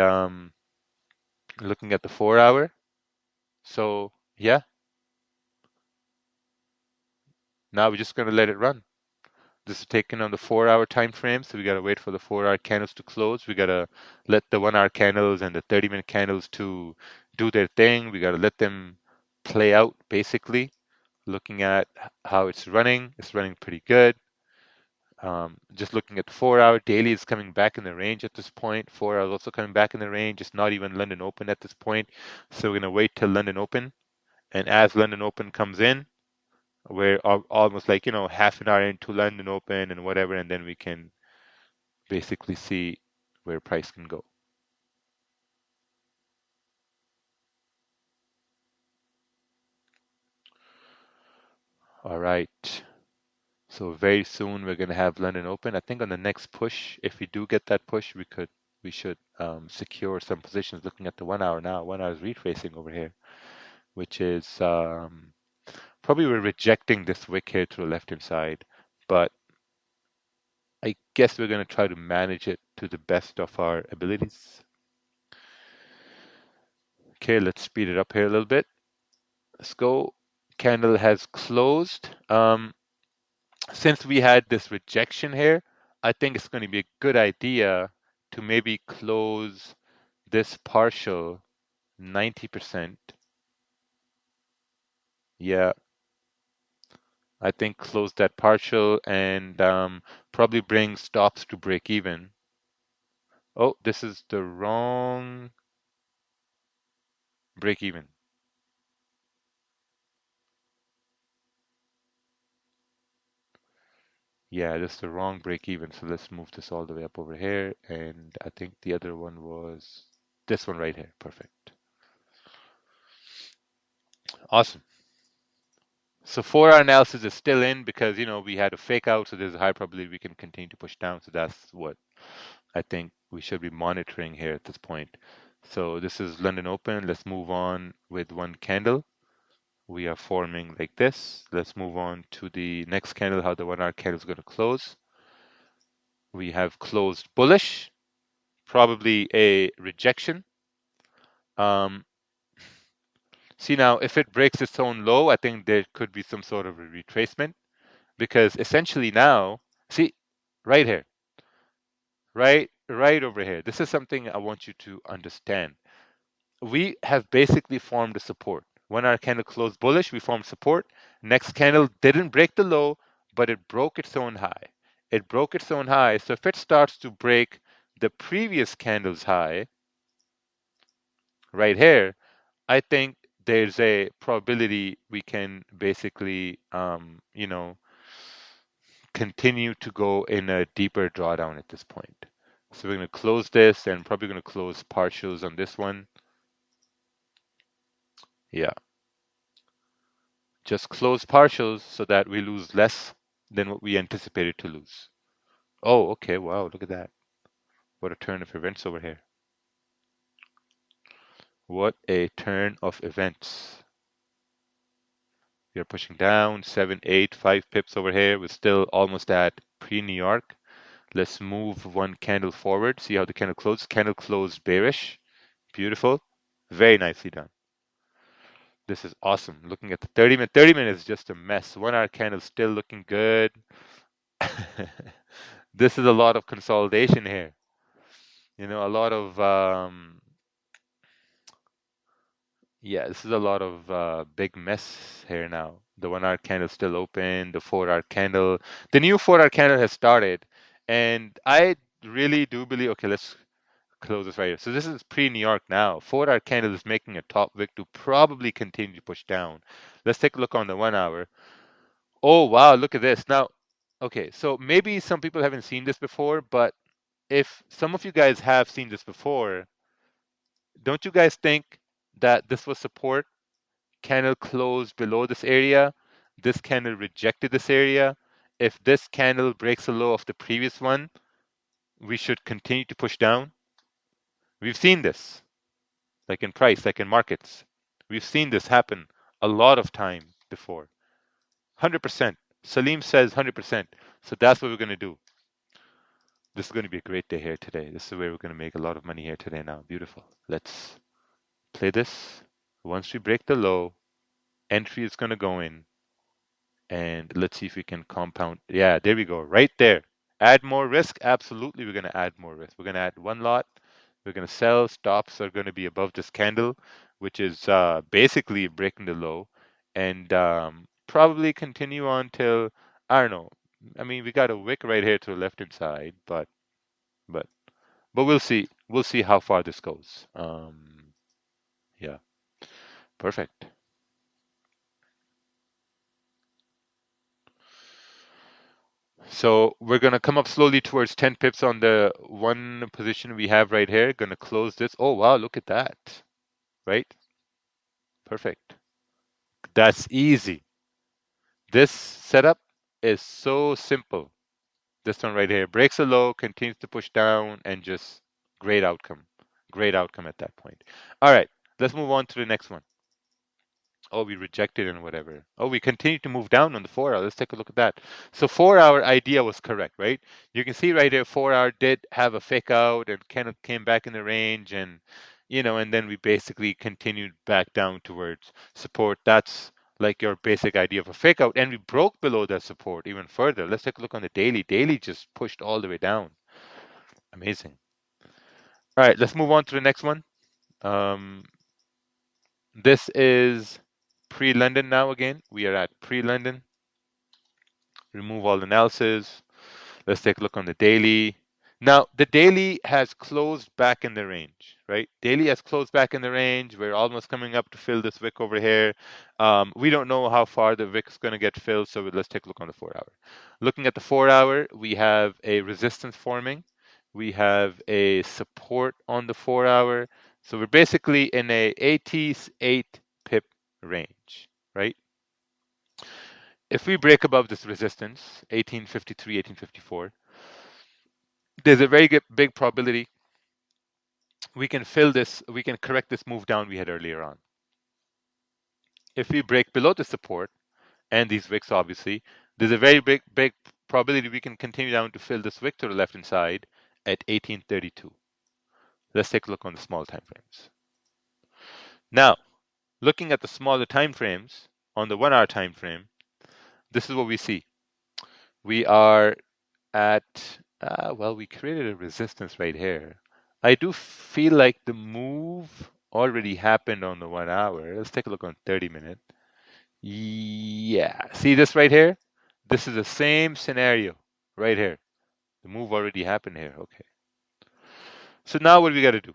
looking at the 4 hour. So yeah, now we're just going to let it run. This is taken on the 4 hour time frame, so we gotta wait for the 4 hour candles to close. We gotta let the 1 hour candles and the 30-minute candles to do their thing. We gotta let them play out basically. Looking at how it's running pretty good. Just looking at the 4 hour daily is coming back in the range at this point. 4 hours also coming back in the range. It's not even London Open at this point. So we're gonna wait till London Open. And as London Open comes in, we're almost like, half an hour into London Open and whatever, and then we can basically see where price can go. All right. So very soon we're going to have London Open. I think on the next push, if we do get that push, we should secure some positions. Looking at the 1 hour now, 1 hour is retracing over here, which is probably we're rejecting this wick here to the left hand side, but I guess we're going to try to manage it to the best of our abilities. Okay, let's speed it up here a little bit. Let's go. Candle has closed. Since we had this rejection here, I think it's going to be a good idea to maybe close this partial 90%. Yeah, I think close that partial and probably bring stops to break even. Oh, this is the wrong break even. Yeah, this is the wrong break even. So let's move this all the way up over here. And I think the other one was this one right here. Perfect. Awesome. So 4-hour analysis is still in because, we had a fake out. So there's a high probability we can continue to push down. So that's what I think we should be monitoring here at this point. So this is London Open. Let's move on with one candle. We are forming like this. Let's move on to the next candle, how the 1-hour candle is going to close. We have closed bullish, probably a rejection. See now, if it breaks its own low, I think there could be some sort of a retracement because essentially now, see, right here, right over here. This is something I want you to understand. We have basically formed a support. When our candle closed bullish, we formed support. Next candle didn't break the low, but it broke its own high. It broke its own high. So if it starts to break the previous candle's high right here, I think there's a probability we can basically, continue to go in a deeper drawdown at this point. So we're going to close this and probably going to close partials on this one. Yeah. Just close partials so that we lose less than what we anticipated to lose. Oh, okay. Wow. Look at that. What a turn of events over here. What a turn of events. We are pushing down 7, 8, 5 pips over here. We're still almost at pre-New York. Let's move one candle forward. See how the candle closed. Candle closed bearish. Beautiful. Very nicely done. This is awesome. Looking at the 30-minute. 30-minute is just a mess. 1-hour candle still looking good. This is a lot of consolidation here. A lot of this is a lot of big mess here now. The 1-hour candle is still open. The 4-hour candle, the new 4-hour candle has started, and I really do believe. Okay, let's close this right here. So this is pre-New York now. 4-hour candle is making a top wick to probably continue to push down. Let's take a look on the 1-hour. Oh wow, look at this now. Okay, so maybe some people haven't seen this before, but if some of you guys have seen this before, don't you guys think that this was support? Candle closed below this area. This candle rejected this area. If this candle breaks the low of the previous one, we should continue to push down. We've seen this, like in price, like in markets. We've seen this happen a lot of time before. 100%. Salim says 100%. So that's what we're going to do. This is going to be a great day here today. This is where we're going to make a lot of money here today now. Beautiful. Let's play this. Once we break the low, entry is going to go in. And let's see if we can compound. Yeah, there we go. Right there. Add more risk. Absolutely, we're going to add more risk. We're going to add one lot. We're going to sell. Stops are going to be above this candle, which is basically breaking the low. And probably continue on till, I don't know. I mean, we got a wick right here to the left-hand side, but we'll see. We'll see how far this goes. Yeah, perfect. So we're gonna come up slowly towards 10 pips on the one position we have right here. Gonna close this. Oh wow, look at that. Right? Perfect. That's easy. This setup is so simple. This one right here breaks a low, continues to push down, and just great outcome. Great outcome at that point. All right, let's move on to the next one. Oh, we rejected and whatever. Oh, we continue to move down on the 4-hour. Let's take a look at that. So 4-hour idea was correct, right? You can see right here, 4-hour did have a fake out and kind of came back in the range, and and then we basically continued back down towards support. That's like your basic idea of a fake out, and we broke below that support even further. Let's take a look on the daily. Daily just pushed all the way down. Amazing. All right, let's move on to the next one. This is pre-London now again. We are at pre-London. Remove all analysis. Let's take a look on the daily. Now, the daily has closed back in the range, right? Daily has closed back in the range. We're almost coming up to fill this wick over here. We don't know how far the wick is going to get filled, so let's take a look on the 4-hour. Looking at the 4-hour, we have a resistance forming. We have a support on the 4-hour. So we're basically in a 88 pip range, right? If we break above this resistance, 1853, 1854, there's a very big probability we can fill this, we can correct this move down we had earlier on. If we break below the support and these wicks, obviously, there's a very big probability we can continue down to fill this wick to the left hand side at 1832. Let's take a look on the small time frames. Now, looking at the smaller time frames on the 1-hour time frame, this is what we see. We are at well, we created a resistance right here. I do feel like the move already happened on the 1-hour. Let's take a look on 30-minute. Yeah, see this right here? This is the same scenario right here. The move already happened here. Okay. So now what we got to do?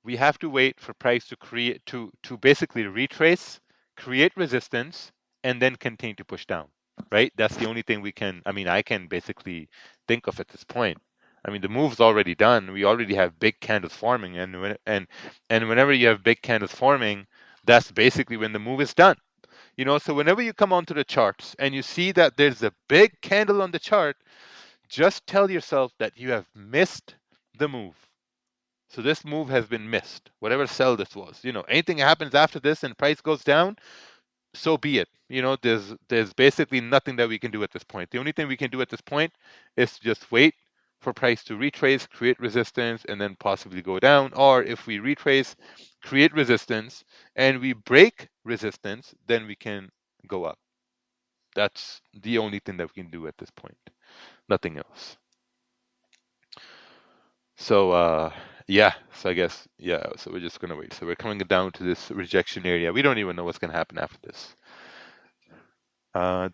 We have to wait for price to create to basically retrace, create resistance, and then continue to push down. Right? That's the only thing we can. I mean, I can basically think of at this point. I mean, the move's already done. We already have big candles forming, and whenever you have big candles forming, that's basically when the move is done. So whenever you come onto the charts and you see that there's a big candle on the chart, just tell yourself that you have missed the move. So this move has been missed, whatever sell this was. Anything happens after this and price goes down, so be it. There's basically nothing that we can do at this point. The only thing we can do at this point is to just wait for price to retrace, create resistance, and then possibly go down. Or if we retrace, create resistance, and we break resistance, then we can go up. That's the only thing that we can do at this point. Nothing else. So yeah, so I guess yeah, so we're just gonna wait. So we're coming down to this rejection area. We don't even know what's gonna happen after this.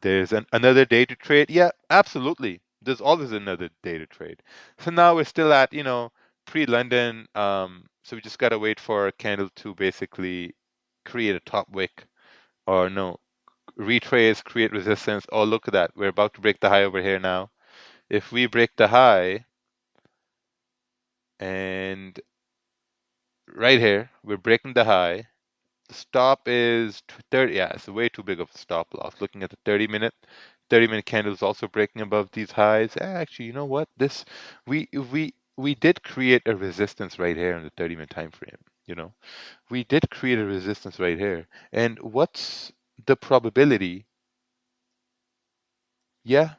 There's another day to trade. Yeah, absolutely. There's always another day to trade. So now we're still at, pre-London. So we just gotta wait for a candle to basically create a top wick, or no, retrace, create resistance. Oh, look at that. We're about to break the high over here now. If we break the high, and right here, we're breaking the high. The stop is 30. Yeah, it's way too big of a stop loss. Looking at the 30-minute candle is also breaking above these highs. Actually, you know what? We did create a resistance right here in the 30-minute time frame. We did create a resistance right here. And what's the probability? Yeah,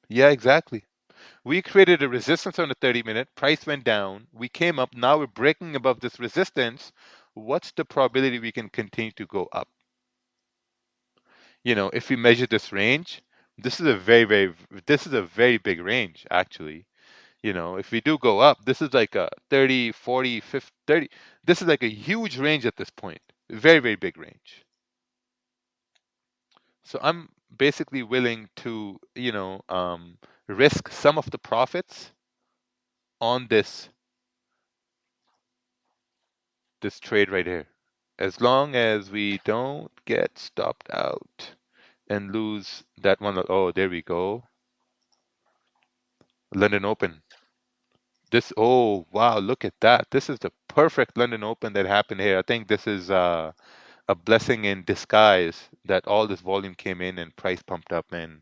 yeah, exactly. We created a resistance on the 30-minute, price went down, we came up, now we're breaking above this resistance. What's the probability we can continue to go up? If we measure this range, this is a very big range actually. If we do go up, this is like a 30, 40, 50, 30. This is like a huge range at this point. Very, very big range. So I'm basically willing to, risk some of the profits on this trade right here. As long as we don't get stopped out and lose that one. Oh, there we go. London Open. Oh, wow, look at that. This is the perfect London Open that happened here. I think this is a blessing in disguise that all this volume came in and price pumped up and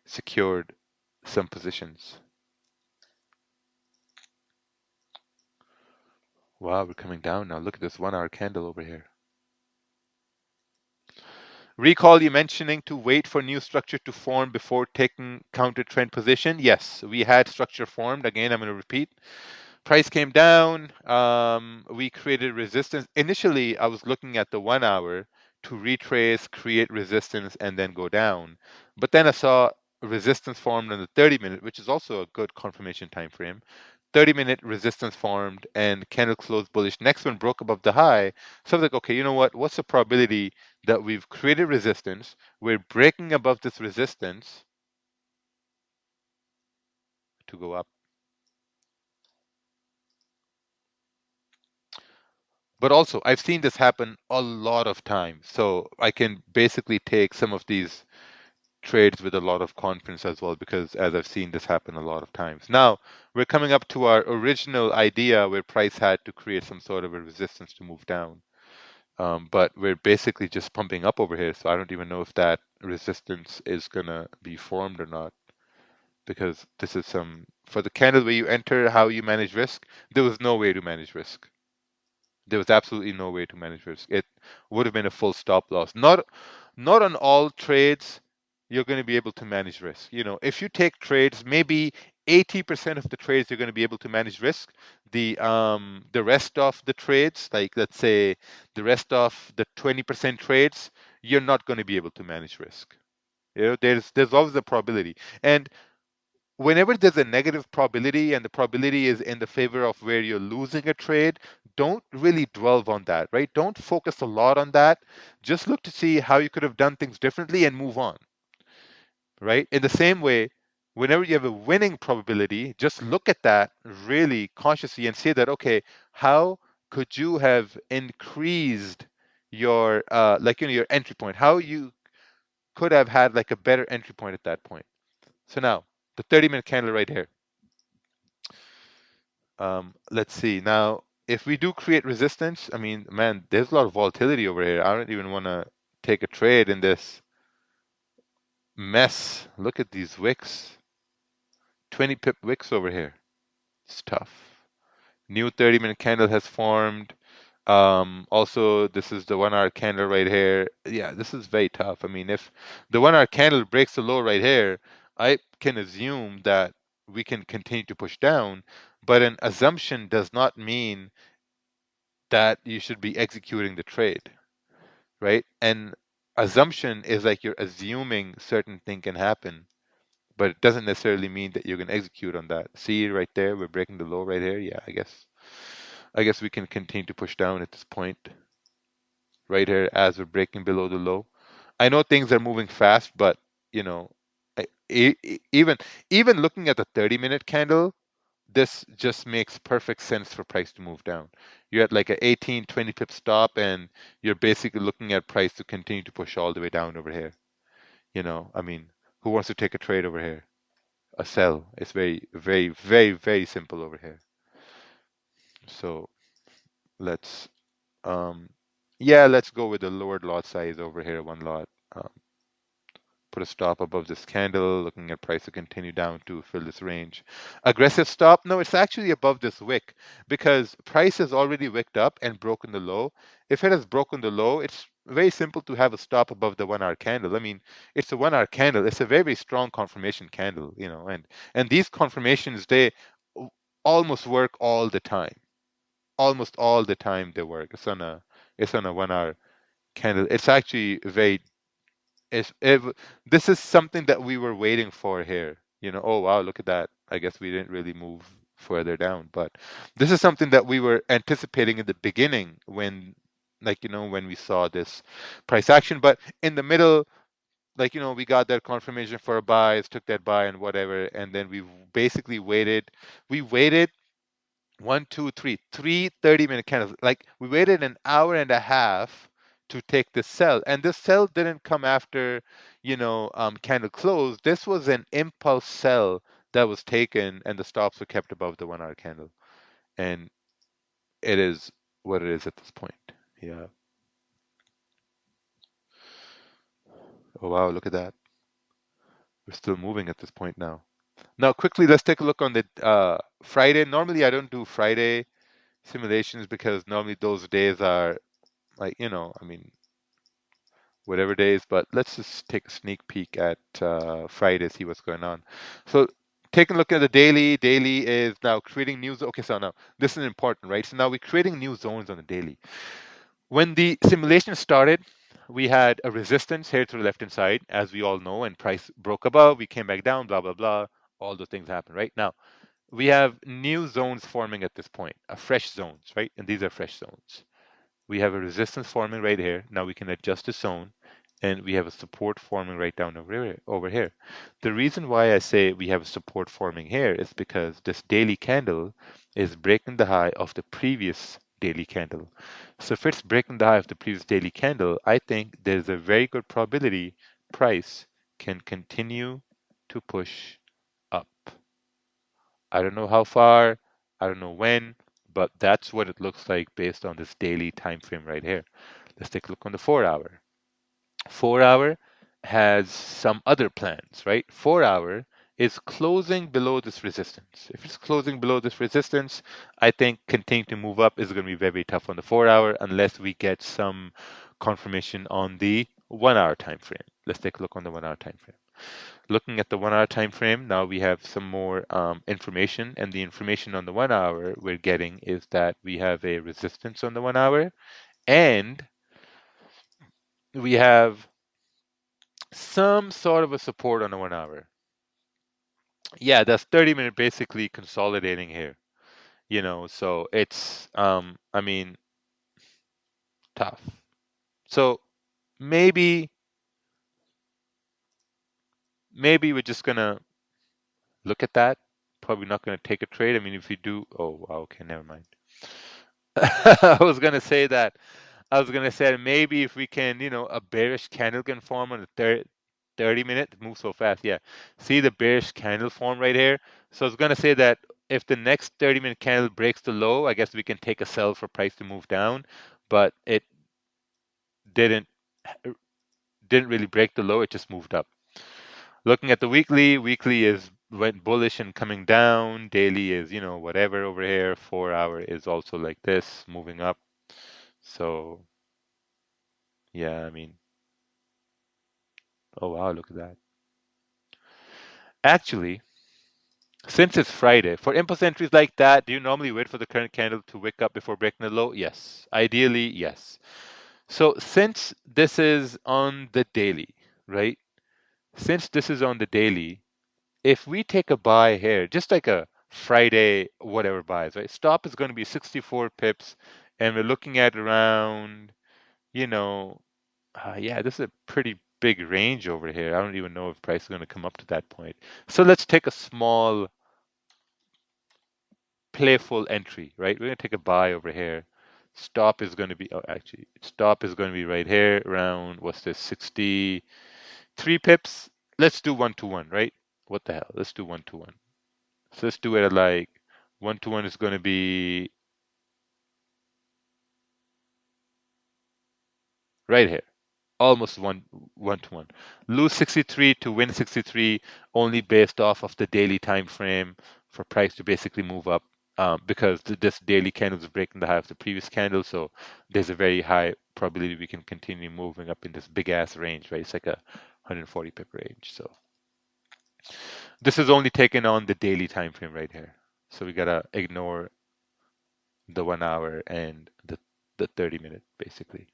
secured some positions. Wow, we're coming down now. Look at this 1-hour candle over here. Recall you mentioning to wait for new structure to form before taking counter trend position. Yes, we had structure formed. Again, I'm going to repeat. Price came down. We created resistance. Initially, I was looking at the 1-hour to retrace, create resistance, and then go down. But then I saw resistance formed on the 30-minute, which is also a good confirmation time frame. 30-minute resistance formed and candle closed bullish. Next one broke above the high. So I was like, okay, you know what? What's the probability that we've created resistance? We're breaking above this resistance to go up. But also, I've seen this happen a lot of times. So I can basically take some of these trades with a lot of confidence as well, because as I've seen this happen a lot of times. Now, we're coming up to our original idea where price had to create some sort of a resistance to move down. But we're basically just pumping up over here. So I don't even know if that resistance is going to be formed or not, because this is for the candle where you enter, how you manage risk, there was no way to manage risk. There was absolutely no way to manage risk. It would have been a full stop loss. Not on all trades you're going to be able to manage risk. If you take trades, maybe 80% of the trades you're going to be able to manage risk. The rest of the trades, like let's say the rest of the 20% trades, you're not going to be able to manage risk. There's always a probability. And whenever there's a negative probability and the probability is in the favor of where you're losing a trade, don't really dwell on that, right? Don't focus a lot on that. Just look to see how you could have done things differently and move on, right? In the same way, whenever you have a winning probability, just look at that really consciously and say that, okay, how could you have increased your your entry point? How you could have had like a better entry point at that point. So now, the 30-minute candle right here. Let's see. Now, if we do create resistance, I mean, man, there's a lot of volatility over here. I don't even want to take a trade in this mess. Look at these wicks. 20 pip wicks over here. It's tough. New 30-minute candle has formed. Also, this is the 1 hour candle right here. Yeah, this is very tough. I mean, if the 1 hour candle breaks the low right here, I can assume that we can continue to push down, but an assumption does not mean that you should be executing the trade, right? And assumption is like you're assuming certain thing can happen, but it doesn't necessarily mean that you're going to execute on that. See right there, we're breaking the low right here. Yeah, I guess we can continue to push down at this point right here as we're breaking below the low. I know things are moving fast, but you know, even looking at the 30-minute candle, this just makes perfect sense for price to move down. You're at like a 18, 20 pip stop, and you're basically looking at price to continue to push all the way down over here. I mean, who wants to take a trade over here? A sell. It's very, very, very, very simple over here. So let's, um, yeah, let's go with the lowered lot size over here, one lot. Um, Put a stop above this candle, looking at price to continue down to fill this range. Aggressive stop? No, it's actually above this wick because price has already wicked up and broken the low. If it has broken the low, it's very simple to have a stop above the 1 hour candle. I mean, it's a 1 hour candle. It's a very, very strong confirmation candle, and these confirmations, they almost work all the time. Almost all the time they work. It's on a 1 hour candle. It's actually very this is something that we were waiting for here. Oh wow, look at that. I guess we didn't really move further down, but this is something that we were anticipating in the beginning when, when we saw this price action. But in the middle, we got that confirmation for a buy, took that buy and whatever, and then we basically waited. We waited one, two, three 30-minute candles. Like we waited an hour and a half to take the sell, and this sell didn't come after, candle close. This was an impulse sell that was taken, and the stops were kept above the 1 hour candle, and it is what it is at this point. Yeah. Oh wow, look at that. We're still moving at this point now. Now, quickly, let's take a look on the Friday. Normally, I don't do Friday simulations because normally those days are like I mean whatever days, but let's just take a sneak peek at Friday, see what's going on. So taking a look at the daily is now creating new okay, so now this is important, right? So now we're creating new zones on the daily. When the simulation started, we had a resistance here to the left hand side, as we all know, and price broke above, we came back down, blah, blah, blah. All those things happen, right? Now, we have new zones forming at this point, fresh zones, right? And these are fresh zones. We have a resistance forming right here. Now we can adjust the zone, and we have a support forming right down over here. The reason why I say we have a support forming here is because this daily candle is breaking the high of the previous daily candle. So if it's breaking the high of the previous daily candle, I think there's a very good probability price can continue to push up. I don't know how far, I don't know when, but that's what it looks like based on this daily time frame right here. Let's take a look on the 4 hour. 4 hour has some other plans, right? 4 hour is closing below this resistance. If it's closing below this resistance, I think continuing to move up is going to be very tough on the 4 hour unless we get some confirmation on the 1 hour time frame. Let's take a look on the 1 hour time frame. Looking at the 1 hour time frame, now we have some more information, and the information on the 1 hour we're getting is that we have a resistance on the 1 hour, and we have some sort of a support on the 1 hour. Yeah, that's 30-minute basically consolidating here, so it's I mean, tough. So maybe we're just gonna look at that. Probably not gonna take a trade. I mean, if you do, oh, okay, never mind. I was gonna say that. I was gonna say that maybe if we can, a bearish candle can form on the 30-minute, it moves so fast. Yeah. See the bearish candle form right here? So I was gonna say that if the next 30-minute candle breaks the low, I guess we can take a sell for price to move down, but it didn't didn't really break the low, it just moved up. Looking at the weekly is went bullish and coming down. Daily is, whatever over here. 4 hour is also like this, moving up. So yeah, I mean, oh wow, look at that. Actually, since it's Friday, for impulse entries like that, do you normally wait for the current candle to wick up before breaking the low? Yes. Ideally, yes. So since this is on the daily, right? Since this is on the daily, if we take a buy here, just like a Friday whatever buys, right? Stop is going to be 64 pips, and we're looking at around, you know, yeah, this is a pretty big range over here. I don't even know if price is going to come up to that point. So let's take a small playful entry, right? We're going to take a buy over here. Stop is going to be, oh, actually, stop is going to be right here around, what's this, 63 pips. Let's do 1-to-1, right? What the hell? Let's do 1-to-1. So let's do it at like 1-to-1 is going to be right here. Almost 1-to-1. Lose 63 to win 63 only based off of the daily time frame for price to basically move up, because this daily candle is breaking the high of the previous candle, so there's a very high probability we can continue moving up in this big ass range, right? It's like a 140 pip range. So this is only taken on the daily time frame right here. So we gotta ignore the 1 hour and the 30-minute basically.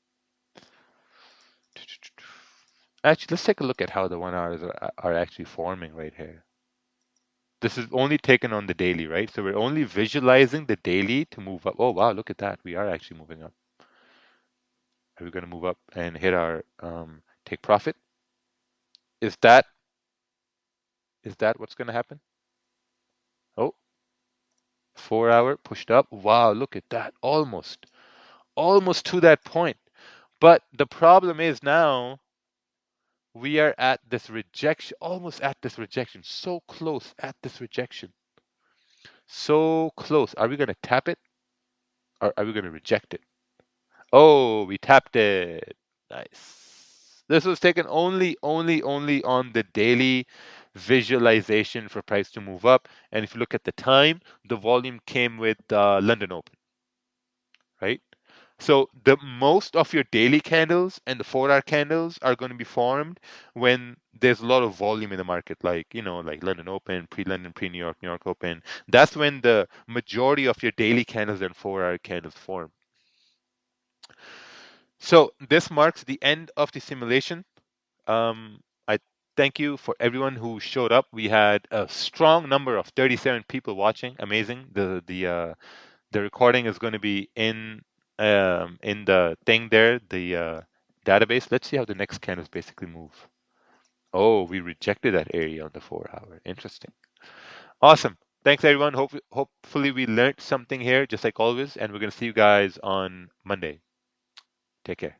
Actually, let's take a look at how the 1 hours are actually forming right here. This is only taken on the daily, right? So we're only visualizing the daily to move up. Oh, wow, look at that. We are actually moving up. Are we going to move up and hit our take profit? Is that what's going to happen? Oh, 4 hour pushed up. Wow, look at that. Almost to that point. But the problem is now we are at this rejection, almost at this rejection, so close at this rejection. So close. Are we going to tap it or are we going to reject it? Oh, we tapped it. Nice. This was taken only on the daily visualization for price to move up. And if you look at the time, the volume came with London Open, right? So the most of your daily candles and the 4 hour candles are going to be formed when there's a lot of volume in the market, like like London Open, pre-London, pre-New York, New York Open. That's when the majority of your daily candles and 4 hour candles form. So this marks the end of the simulation. I thank you for everyone who showed up. We had a strong number of 37 people watching. Amazing. The recording is going to be in the thing there, the database. Let's see how the next candles basically move. Oh, we rejected that area on the 4 hour. Interesting. Awesome. Thanks everyone. Hopefully we learned something here, just like always, and we're going to see you guys on Monday. Take care.